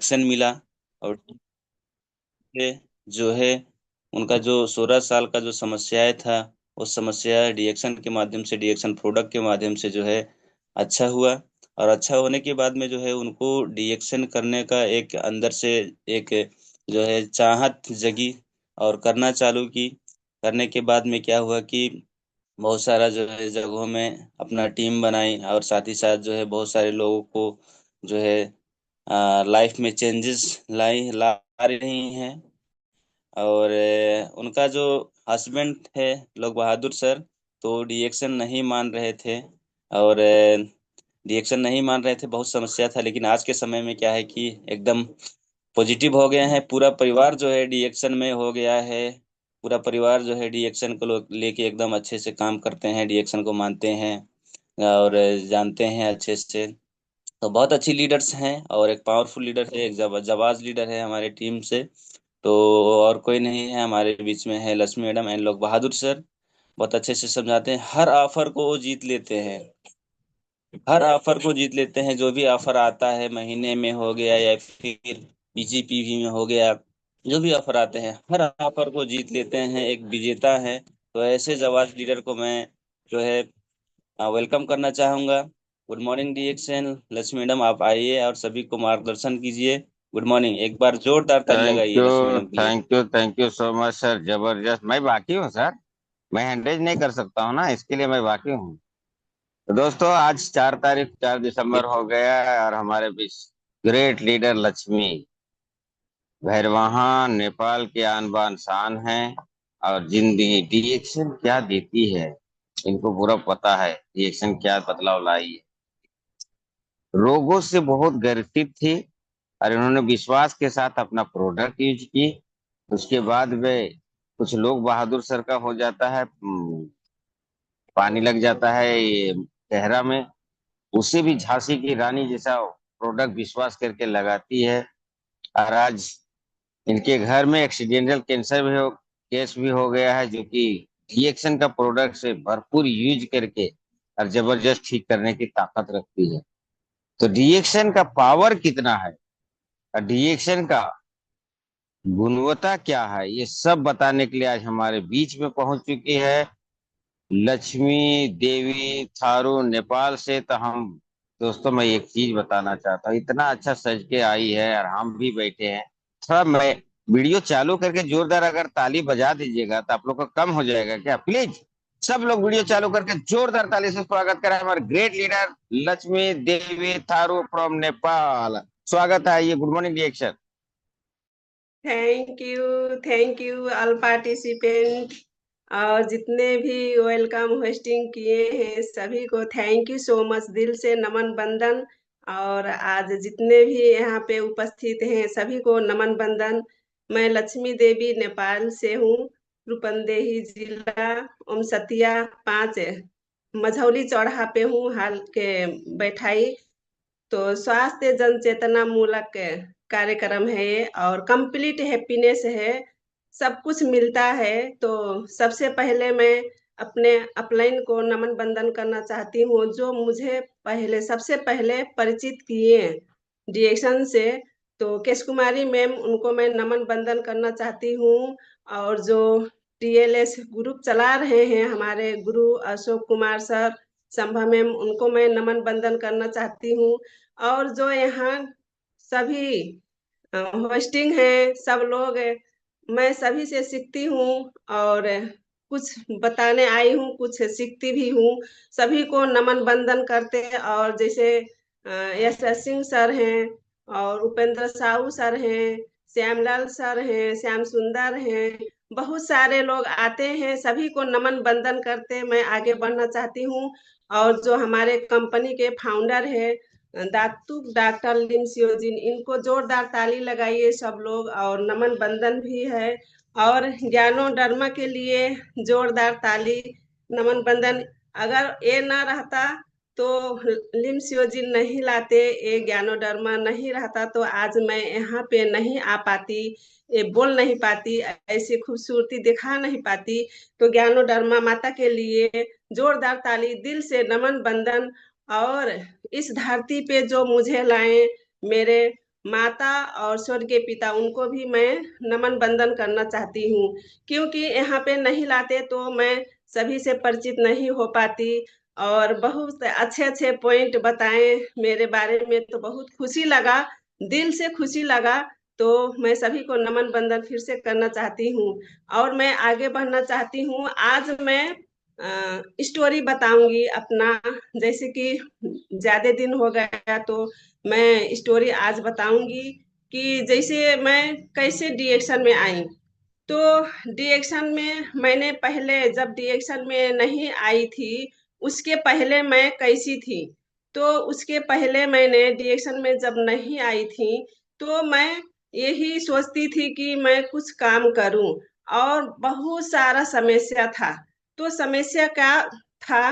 Direction मिला। और जो है उनका जो 16 साल का जो समस्याएं था, वो समस्या डीएक्शन के माध्यम से, डीएक्शन प्रोडक्ट के माध्यम से जो है अच्छा हुआ। और अच्छा होने के बाद में जो है उनको डीएक्शन करने का एक अंदर से एक जो है चाहत जगी और करना चालू की। करने के बाद में क्या हुआ कि बहुत सारा जो है जगहों में अपना टीम बनाई, और साथ ही साथ जो है बहुत सारे लोगों को जो है लाइफ में चेंजेस ला रही हैं। और उनका जो हस्बैंड है लोग बहादुर सर, तो डीएक्शन नहीं मान रहे थे। और डीएक्शन नहीं मान रहे थे, बहुत समस्या था। लेकिन आज के समय में क्या है कि एकदम पॉजिटिव हो गए हैं। पूरा परिवार जो है डीएक्शन में हो गया है। पूरा परिवार जो है डीएक्शन को लेके एकदम अच्छे से काम करते हैं, डीएक्शन को मानते हैं और जानते हैं अच्छे से। तो बहुत अच्छी लीडर्स हैं, और एक पावरफुल लीडर है, एक जवाज लीडर है हमारे टीम से। तो और कोई नहीं है हमारे बीच में, है लक्ष्मी मैडम एंड लोग बहादुर सर। बहुत अच्छे से समझाते हैं, हर ऑफर को वो जीत लेते हैं। हर ऑफर को जीत लेते हैं, जो भी ऑफर आता है, महीने में हो गया या फिर पीजीपीवी में हो गया, जो भी ऑफर आते हैं हर ऑफर को जीत लेते हैं, एक विजेता है। तो ऐसे जवाब लीडर को मैं जो है वेलकम करना चाहूंगा। गुड मॉर्निंग डीएक्सन लक्ष्मी मैडम, आप आइए और सभी को मार्गदर्शन कीजिए। गुड मॉर्निंग, एक बार जोरदार ताली थैंक लगाइए यू। लक्ष्मी मैडम के लिए। Thank you, thank you so much sir, जबरदस्त। मैं बाकी हूँ सर, मैं हैंडल नहीं कर सकता हूँ ना, इसके लिए मैं बाकी हूँ। तो दोस्तों, आज 4 तारीख, 4 दिसंबर हो गया है, और हमारे बीच ग्रेट लीडर लक्ष्मी भैरवाहा नेपाल के आन बान शान हैं। और जिंदगी डीएक्शन क्या देती है, इनको पूरा पता है डीएक्शन क्या बदलाव लाई है। रोगों से बहुत ग्रसित थी, और इन्होंने विश्वास के साथ अपना प्रोडक्ट यूज की। उसके बाद वे, कुछ लोग बहादुर सर का हो जाता है, पानी लग जाता है ये चेहरा में, उसे भी झांसी की रानी जैसा प्रोडक्ट विश्वास करके लगाती है। और आज इनके घर में एक्सीडेंटल कैंसर भी हो केस भी हो गया है, जो कि रिएक्शन का प्रोडक्ट से भरपूर यूज करके और जबरदस्त ठीक करने की ताकत रखती है। तो रिएक्शन का पावर कितना है, और रिएक्शन का गुणवत्ता क्या है, ये सब बताने के लिए आज हमारे बीच में पहुंच चुकी है लक्ष्मी देवी थारू नेपाल से। तो हम, दोस्तों, मैं एक चीज बताना चाहता हूँ, इतना अच्छा सज के आई है और हम भी बैठे हैं। थोड़ा मैं वीडियो चालू करके जोरदार अगर ताली बजा दीजिएगा तो आप लोग का कम हो जाएगा क्या, प्लीज। सब लोग वीडियो चालू करके जोरदार ताली से स्वागत करें हमारे great leader Lakshmi Devi Tharu from Nepal. स्वागत है, ये good morning reaction. Thank you all participant, और जितने भी वेलकम होस्टिंग किए हैं सभी को थैंक यू सो मच, दिल से नमन बंदन। और आज जितने भी यहाँ पे उपस्थित हैं सभी को नमन बंदन। मैं लक्ष्मी देवी नेपाल से हूँ, रूपंदेही जिला, ओमसतिया 5 मझौली चौराहा पे हूँ हाल के बैठाई। तो स्वास्थ्य जन चेतना मूलक कार्यक्रम है ये, और कंप्लीट हैप्पीनेस है, सब कुछ मिलता है। तो सबसे पहले मैं अपने अपलाइन को नमन बंदन करना चाहती हूँ, जो मुझे पहले सबसे पहले परिचित किए डिएक्शन से। तो केश कुमारी मैम, उनको मैं नमन बंदन करना चाहती हूँ। और जो टीएलएस ग्रुप चला रहे हैं हमारे गुरु अशोक कुमार सर, संभा मैम, उनको मैं नमन बंदन करना चाहती हूँ। और जो यहाँ सभी होस्टिंग है सब लोग, मैं सभी से सीखती हूँ, और कुछ बताने आई हूँ, कुछ सीखती भी हूँ। सभी को नमन बंदन करते हैं। और जैसे एस एस सिंह सर हैं, और उपेंद्र साहू सर हैं, श्यामलाल सर हैं, श्याम सुंदर हैं, बहुत सारे लोग आते हैं, सभी को नमन बंदन करते मैं आगे बढ़ना चाहती हूँ। और जो हमारे कंपनी के फाउंडर है दातु डॉक्टर लिमसियोजिन, इनको जोरदार ताली लगाइए सब लोग, और नमन बंदन भी है। और ज्ञानो डर्मा के लिए जोरदार ताली, नमन बंदन। अगर ये ना रहता तो लिमसियोजिन नहीं लाते, ये ज्ञानो डर्मा नहीं रहता तो आज मैं यहाँ पे नहीं आ पाती, ये बोल नहीं पाती, ऐसी खूबसूरती दिखा नहीं पाती। तो ज्ञानो डर्मा माता के लिए जोरदार ताली, दिल से नमन बंदन। और इस धरती पे जो मुझे लाए, मेरे माता और स्वर्गीय पिता उनको भी मैं नमन बंदन करना चाहती हूँ, क्योंकि यहाँ पे नहीं लाते तो मैं सभी से परिचित नहीं हो पाती। और बहुत अच्छे अच्छे पॉइंट बताएं मेरे बारे में, तो बहुत खुशी लगा, दिल से खुशी लगा। तो मैं सभी को नमन बंदन फिर से करना चाहती हूँ और मैं आगे बढ़ना चाहती हूँ। आज मैं स्टोरी बताऊंगी अपना, जैसे कि ज्यादा दिन हो गया तो मैं स्टोरी आज बताऊंगी कि जैसे मैं कैसे डीएक्शन में आई। तो डीएक्शन में मैंने पहले, जब डीएक्शन में नहीं आई थी उसके पहले मैं कैसी थी। तो उसके पहले मैंने डीएक्शन में जब नहीं आई थी तो मैं यही सोचती थी कि मैं कुछ काम करूं, और बहुत सारा समस्या था। तो समस्या क्या था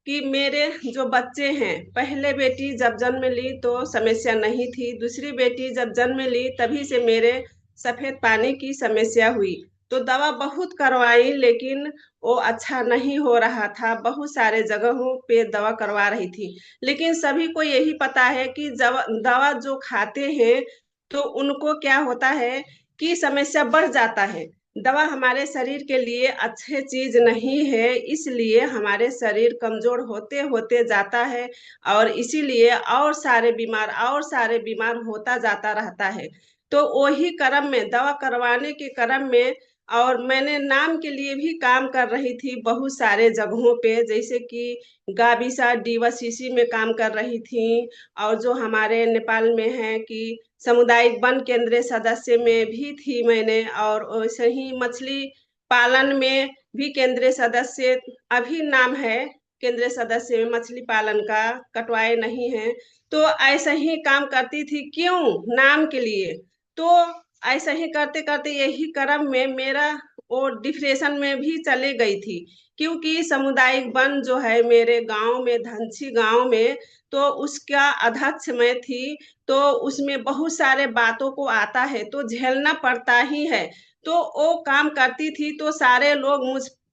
कि मेरे जो बच्चे हैं, पहले बेटी जब जन्म ली तो समस्या नहीं थी, दूसरी बेटी जब जन्म ली तभी से मेरे सफेद पानी की समस्या हुई। तो दवा बहुत करवाई लेकिन वो अच्छा नहीं हो रहा था, बहुत सारे जगहों पे दवा करवा रही थी। लेकिन सभी को यही पता है कि जब दवा जो खाते हैं तो उनको क्या होता है कि समस्या बढ़ जाता है। दवा हमारे शरीर के लिए अच्छे चीज नहीं है, इसलिए हमारे शरीर कमजोर होते होते जाता है, और इसीलिए और सारे बीमार होता जाता रहता है। तो वही क्रम में, दवा करवाने के क्रम में, और मैंने नाम के लिए भी काम कर रही थी बहुत सारे जगहों पे, जैसे कि गाबिसा डीवासीसी में काम कर रही थी, और जो हमारे नेपाल में है कि सामुदायिक वन केंद्र सदस्य में भी थी मैंने, और वैसे ही मछली पालन में भी केंद्रीय सदस्य अभी नाम है, केंद्रीय सदस्य में मछली पालन का, कटवाए नहीं है। तो ऐसा ही काम करती थी, क्यों, नाम के लिए। तो ऐसा ही करते करते यही क्रम में मेरा वो डिप्रेशन में भी चले गई थी, क्योंकि सामुदायिक वन जो है मेरे गांव में, धनसी गांव में, तो उसका अध्यक्ष मैं थी। तो उसमें बहुत सारे बातों को आता है तो झेलना पड़ता ही है। तो वो काम करती थी तो सारे लोग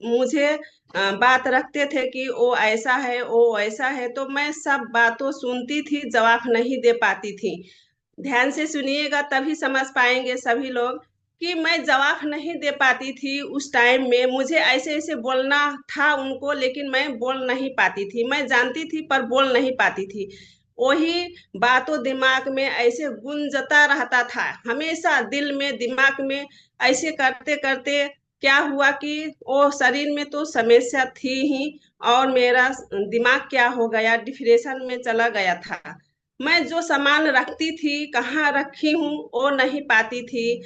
मुझे बात रखते थे कि वो ऐसा है, वो ऐसा है, तो मैं सब बातों सुनती थी, जवाब नहीं दे पाती थी। ध्यान से सुनिएगा तभी समझ पाएंगे सभी लोग कि मैं जवाब नहीं दे पाती थी उस टाइम में। मुझे ऐसे ऐसे बोलना था उनको, लेकिन मैं बोल नहीं पाती थी, मैं जानती थी पर बोल नहीं पाती थी। वही बातों दिमाग में ऐसे गुंजता रहता था, हमेशा दिल में दिमाग में। ऐसे करते करते क्या हुआ कि वो शरीर में तो समस्या थी ही, और मेरा दिमाग क्या हो गया, डिप्रेशन में चला गया था। मैं जो सामान रखती थी, कहाँ रखी हूँ वो नहीं पाती थी,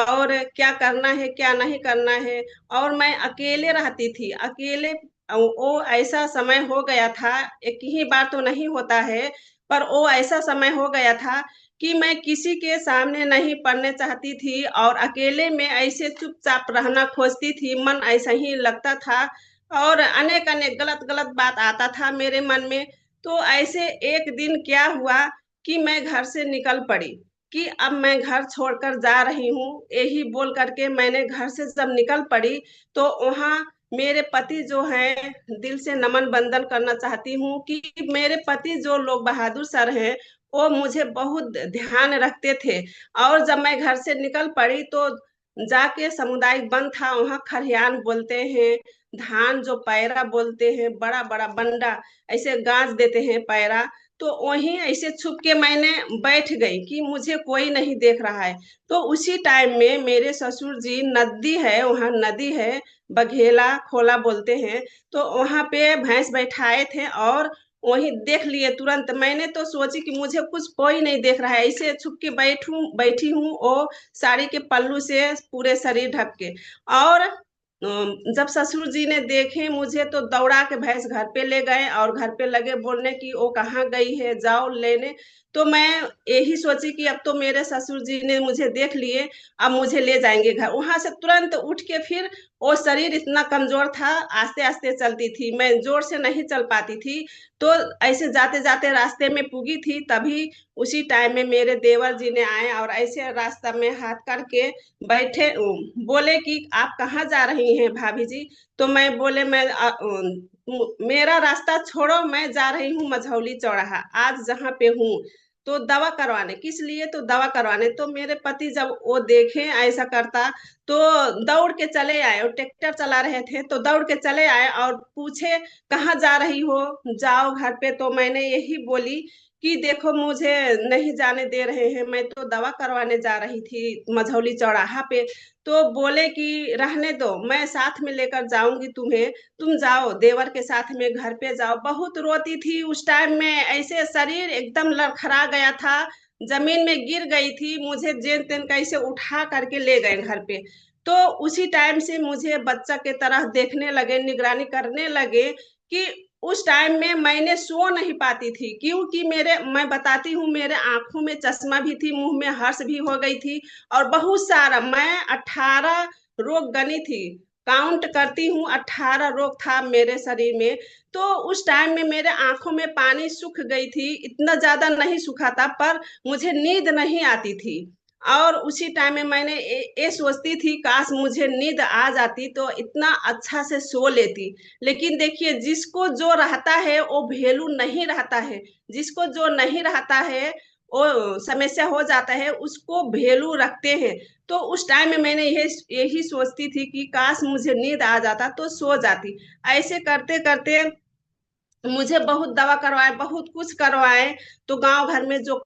और क्या करना है क्या नहीं करना है। और मैं अकेले रहती थी, अकेले। वो ऐसा समय हो गया था, एक ही बार तो नहीं होता है, पर वो ऐसा समय हो गया था कि मैं किसी के सामने नहीं पढ़ने चाहती थी, और अकेले में ऐसे चुपचाप रहना खोजती थी, मन ऐसा ही लगता था, और अनेक अनेक गलत गलत बात आता था मेरे मन में। तो ऐसे एक दिन क्या हुआ कि मैं घर से निकल पड़ी कि अब मैं घर छोड़कर जा रही हूँ, यही बोल करके मैंने घर से जब निकल पड़ी तो वहाँ मेरे पति जो हैं, दिल से नमन बंदन करना चाहती हूँ कि मेरे पति जो लोग बहादुर सर हैं, वो मुझे बहुत ध्यान रखते थे। और जब मैं घर से निकल पड़ी तो जाके सामुदायिक वन था, वहाँ खरियान बोलते हैं, धान जो पैरा बोलते हैं, बड़ा बड़ा बंडा ऐसे गाज देते हैं पैरा। तो वहीं ऐसे छुप के मैंने बैठ गई कि मुझे कोई नहीं देख रहा है। तो उसी टाइम में मेरे ससुर जी, नदी है वहाँ, नदी है, बघेला खोला बोलते हैं, तो वहां पे भैंस बैठाए थे, और वहीं देख लिए तुरंत। मैंने तो सोची कि मुझे कुछ कोई नहीं देख रहा है, ऐसे छुप के बैठी हूँ, वो साड़ी के पल्लू से पूरे शरीर ढक के। और जब ससुर जी ने देखे मुझे तो दौड़ा के भैंस घर पे ले गए, और घर पे लगे बोलने की वो कहाँ गई है, जाओ लेने। तो मैं यही सोची कि अब तो मेरे ससुर जी ने मुझे देख लिए, अब मुझे ले जाएंगे घर। वहां से तुरंत उठ के फिर, वो शरीर इतना कमजोर था, आस्ते आस्ते चलती थी, मैं जोर से नहीं चल पाती थी। तो ऐसे जाते जाते रास्ते में पुगी थी, तभी उसी टाइम में मेरे देवर जी ने आए और ऐसे रास्ता में हाथ करके बैठे, बोले कि आप कहाँ जा रही हैं भाभी जी। तो मैं बोले, मेरा रास्ता छोड़ो, मैं जा रही हूँ मझौली चौराहा, आज जहाँ पे हूँ। तो दवा करवाने, किस लिए? तो दवा करवाने। तो मेरे पति जब वो देखे ऐसा करता, तो दौड़ के चले आए, और ट्रैक्टर चला रहे थे तो दौड़ के चले आए और पूछे कहाँ जा रही हो, जाओ घर पे। तो मैंने यही बोली कि देखो मुझे नहीं जाने दे रहे हैं, मैं तो दवा करवाने जा रही थी मझौली चौराहा पे। तो बोले कि रहने दो, मैं साथ में लेकर जाऊंगी तुम्हें, तुम जाओ देवर के साथ में घर पे जाओ। बहुत रोती थी उस टाइम में, ऐसे शरीर एकदम लड़खड़ा गया था, जमीन में गिर गई थी। मुझे जेन तेन कैसे उठा करके ले गए घर पे। तो उसी टाइम से मुझे बच्चा के तरह देखने लगे, निगरानी करने लगे कि उस टाइम में मैंने सो नहीं पाती थी, क्योंकि मेरे, मैं बताती हूँ, मेरे आंखों में चश्मा भी थी, मुंह में हर्ष भी हो गई थी, और बहुत सारा, मैं 18 रोग गनी थी, काउंट करती हूँ, 18 रोग था मेरे शरीर में। तो उस टाइम में मेरे आंखों में पानी सूख गई थी, इतना ज्यादा नहीं सूखा था, पर मुझे नींद नहीं आती थी। और उसी टाइम में मैंने ये सोचती थी काश मुझे नींद आ जाती तो इतना अच्छा से सो लेती। लेकिन देखिए, जिसको जो रहता है वो वैल्यू नहीं रहता है, जिसको जो नहीं रहता है वो समस्या हो जाता है, उसको वैल्यू रखते हैं। तो उस टाइम में मैंने यही यही सोचती थी कि काश मुझे नींद आ जाता तो सो जाती। ऐसे करते करते मुझे बहुत दवा करवाए, बहुत कुछ करवाए। तो गांव भर में जो